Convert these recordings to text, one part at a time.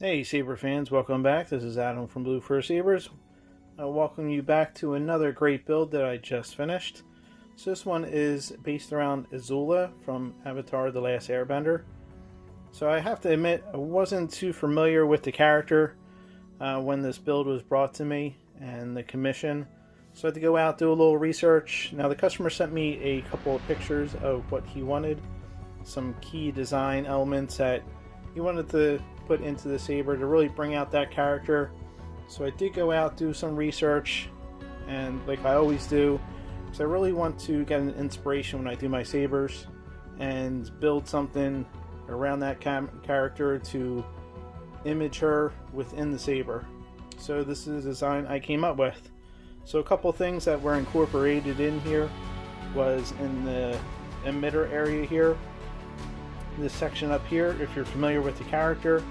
Hey Saber fans, welcome back. This is Adam from Force Sabers. I welcome you back to another great build that I just finished. So this one is based around Azula from Avatar: The Last Airbender. So I have to admit, I wasn't too familiar with the character when this build was brought to me and the commission. So I had to go out, do a little research. Now the customer sent me a couple of pictures of what he wanted, some key design elements that he wanted to put into the saber to really bring out that character. So I did go out, do some research, and like I always do, because I really want to get an inspiration when I do my sabers and build something around that character to image her within the saber. So this is a design I came up with. So a couple things that were incorporated in here was in the emitter area here. This section up here, if you're familiar with the character,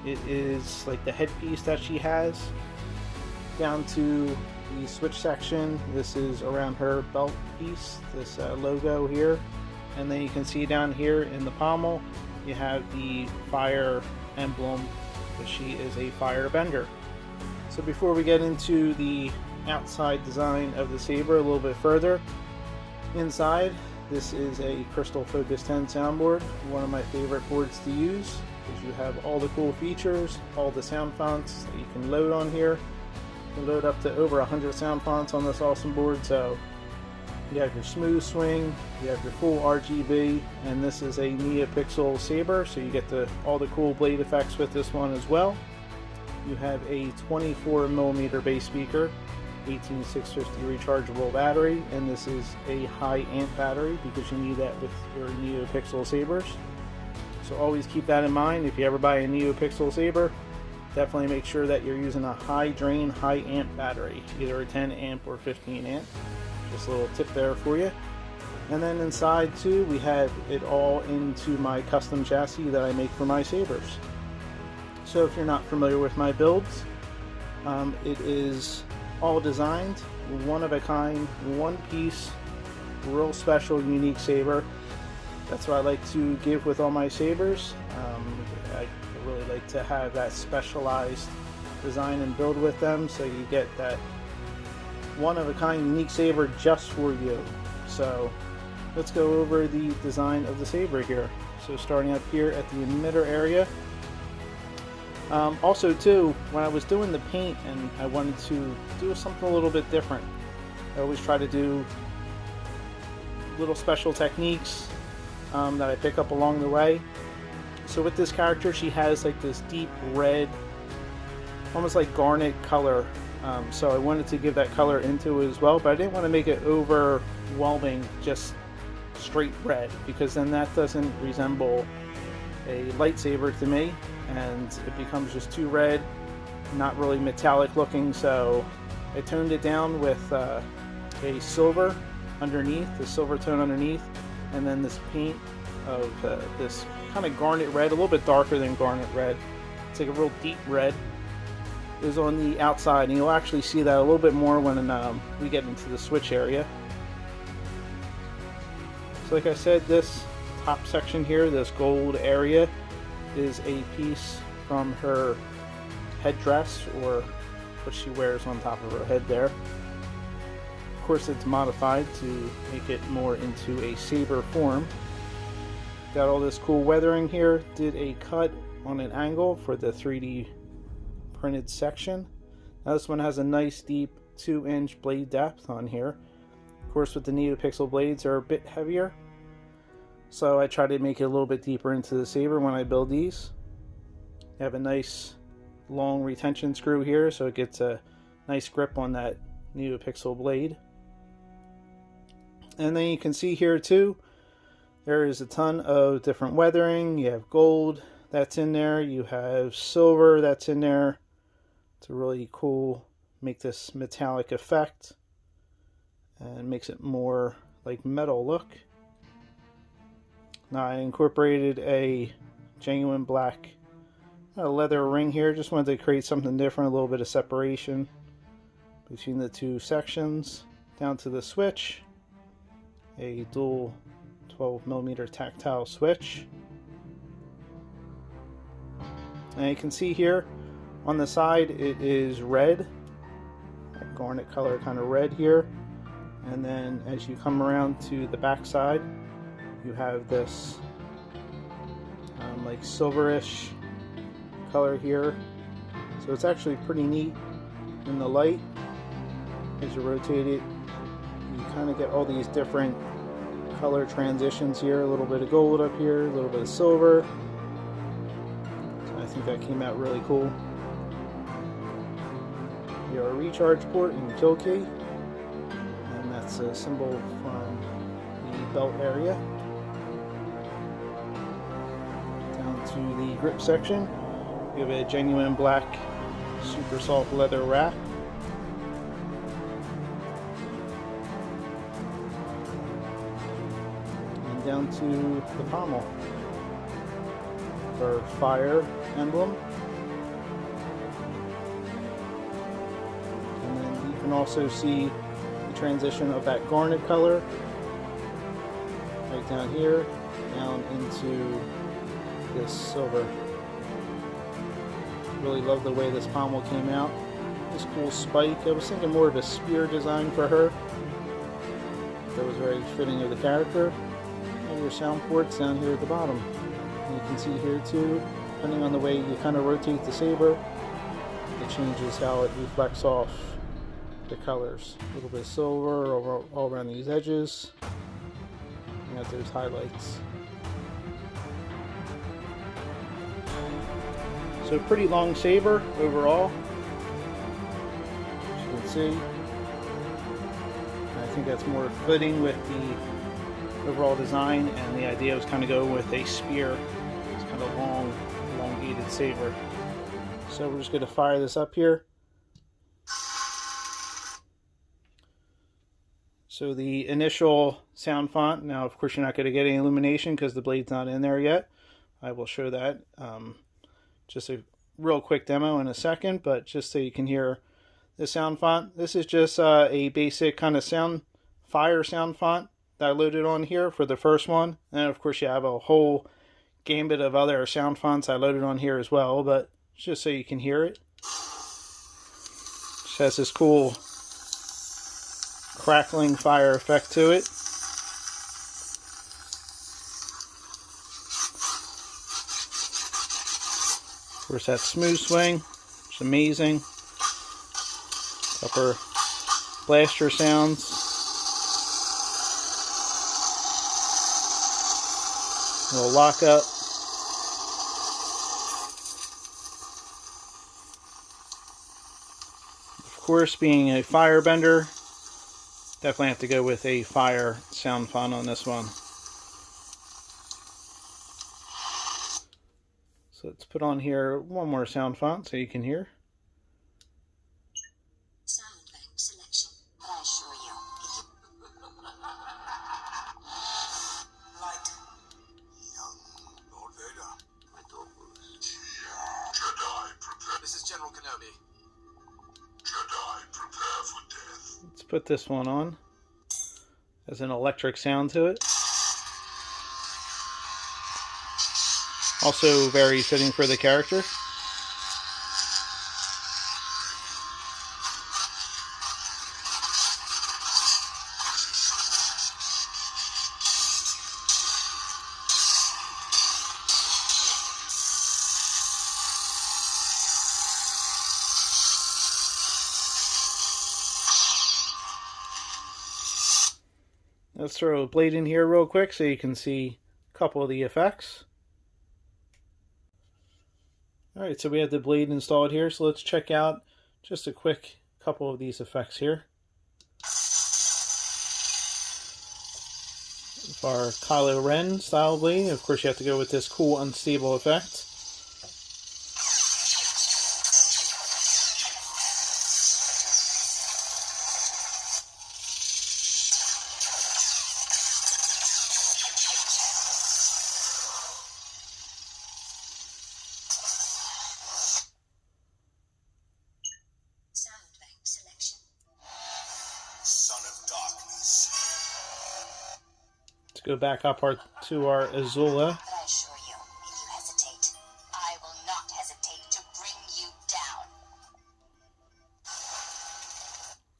it is like the headpiece that she has. Down to the switch section, this is around her belt piece, this logo here. And then you can see down here in the pommel, you have the fire emblem, because she is a firebender. So before we get into the outside design of the saber a little bit further, inside, this is a Crystal Focus 10 soundboard, one of my favorite boards to use, because you have all the cool features, all the sound fonts that you can load on here. You can load up to over 100 sound fonts on this awesome board. So you have your smoothswing, you have your full RGB, and this is a NeoPixel saber, so you get all the cool blade effects with this one as well. You have a 24mm bass speaker, 18650 rechargeable battery, and this is a high amp battery because you need that with your NeoPixel sabers. So always keep that in mind. If you ever buy a NeoPixel saber, definitely make sure that you're using a high drain, high amp battery, either a 10 amp or 15 amp. Just a little tip there for you. And then inside too, we have it all into my custom chassis that I make for my sabers. So if you're not familiar with my builds, it is all designed, one of a kind, one piece, real special, unique saber. That's what I like to give with all my sabers. I really like to have that specialized design and build with them, so you get that one of a kind, unique saber just for you. So let's go over the design of the saber here. So starting up here at the emitter area. Also too, when I was doing the paint and I wanted to do something a little bit different, I always try to do little special techniques that I pick up along the way. So with this character, she has like this deep red, almost like garnet color. So I wanted to give that color into it as well, but I didn't want to make it overwhelming, just straight red, because then that doesn't resemble a lightsaber to me, and it becomes just too red, not really metallic looking. So I toned it down with a silver underneath, the silver tone underneath, and then this paint of this kind of garnet red, a little bit darker than garnet red. It's like a real deep red is on the outside, and you'll actually see that a little bit more when we get into the switch area. So like I said, this top section here, this gold area, is a piece from her headdress, or what she wears on top of her head there. Of course, it's modified to make it more into a saber form. Got all this cool weathering here. Did a cut on an angle for the 3D printed section. Now this one has a nice deep 2-inch blade depth on here. Of course, with the NeoPixel blades, they're a bit heavier, so I try to make it a little bit deeper into the saber when I build these. You have a nice long retention screw here, so it gets a nice grip on that NeoPixel blade. And then you can see here too, there is a ton of different weathering. You have gold that's in there, you have silver that's in there to really cool, make this metallic effect and makes it more like metal look. Now I incorporated a genuine black leather ring here. Just wanted to create something different, a little bit of separation between the two sections. Down to the switch, a dual 12mm tactile switch. And you can see here on the side it is red, that garnet color kind of red here. And then as you come around to the back side, you have this like silverish color here. So it's actually pretty neat in the light. As you rotate it, you kind of get all these different color transitions here. A little bit of gold up here, a little bit of silver. So I think that came out really cool. Your recharge port and kill key, and that's a symbol from the belt area. Down to the grip section, you have a genuine black super soft leather wrap. And down to the pommel for fire emblem. And then you can also see the transition of that garnet color right down here, down into this silver. Really love the way this pommel came out. This cool spike. I was thinking more of a spear design for her. That was very fitting of the character. And your sound ports down here at the bottom. And you can see here too, depending on the way you kind of rotate the saber, it changes how it reflects off the colors. A little bit of silver all around these edges. You got those highlights. So pretty long saber overall, as you can see. And I think that's more fitting with the overall design, and the idea was kind of go with a spear. It's kind of long, elongated saber. So we're just going to fire this up here. So the initial sound font, now of course you're not going to get any illumination because the blade's not in there yet. I will show that. Just a real quick demo in a second, but just so you can hear the sound font. This is just a basic kind of fire sound font that I loaded on here for the first one. And of course you have a whole gambit of other sound fonts I loaded on here as well, but just so you can hear it. Just has this cool crackling fire effect to it. Of course, that smooth swing, it's amazing. Upper blaster sounds. A little lockup. Of course, being a firebender, definitely have to go with a fire sound font on this one. So let's put on here one more sound font so you can hear. Sound bank selection, but I assure you, light. Young Lord Vader, my daughters. Jedi, prepare. This is General Kenobi. Jedi, prepare for death. Let's put this one on. Has an electric sound to it. Also very fitting for the character. Let's throw a blade in here real quick so you can see a couple of the effects. Alright, so we have the blade installed here, so let's check out just a quick couple of these effects here. For our Kylo Ren style blade, of course you have to go with this cool unstable effect. Go back up to our Azula. But I assure you, if you hesitate, I will not hesitate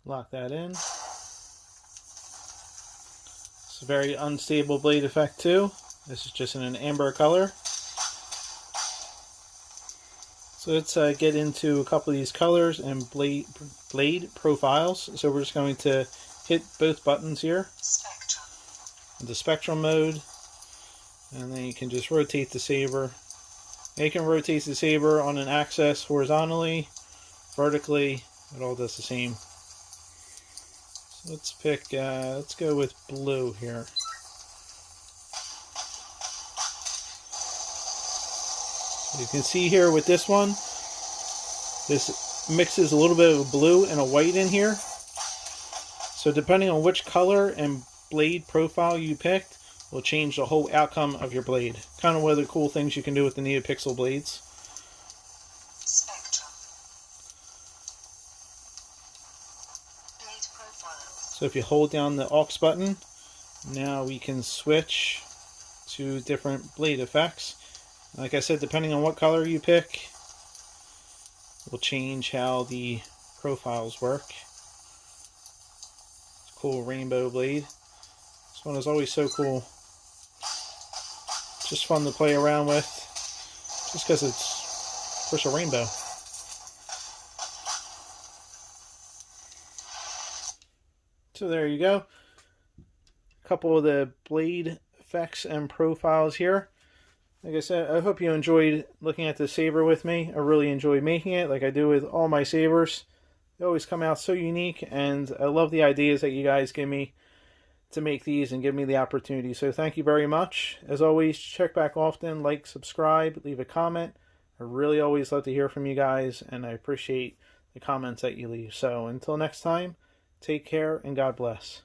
Lock that in. It's a very unstable blade effect too. This is just in an amber color. So let's get into a couple of these colors and blade profiles. So we're just going to hit both buttons here. Spectrum. The spectrum mode. And then you can just rotate the saber. And you can rotate the saber on an axis horizontally, vertically. It all does the same. So let's pick, let's go with blue here. So you can see here with this one, this mixes a little bit of a blue and a white in here. So depending on which color and blade profile you picked, will change the whole outcome of your blade. Kind of one of the cool things you can do with the NeoPixel blades. Spectrum. Blade profiles. So if you hold down the aux button, now we can switch to different blade effects. Like I said, depending on what color you pick, will change how the profiles work. It's a cool rainbow blade. This one is always so cool. Just fun to play around with, just because it's, of course, a rainbow. So there you go. A couple of the blade effects and profiles here. Like I said, I hope you enjoyed looking at the saber with me. I really enjoy making it, like I do with all my sabers. They always come out so unique, and I love the ideas that you guys give me to make these and give me the opportunity. So thank you very much. As always, check back often, like, subscribe, leave a comment. I really always love to hear from you guys, and I appreciate the comments that you leave. So until next time, take care and God bless.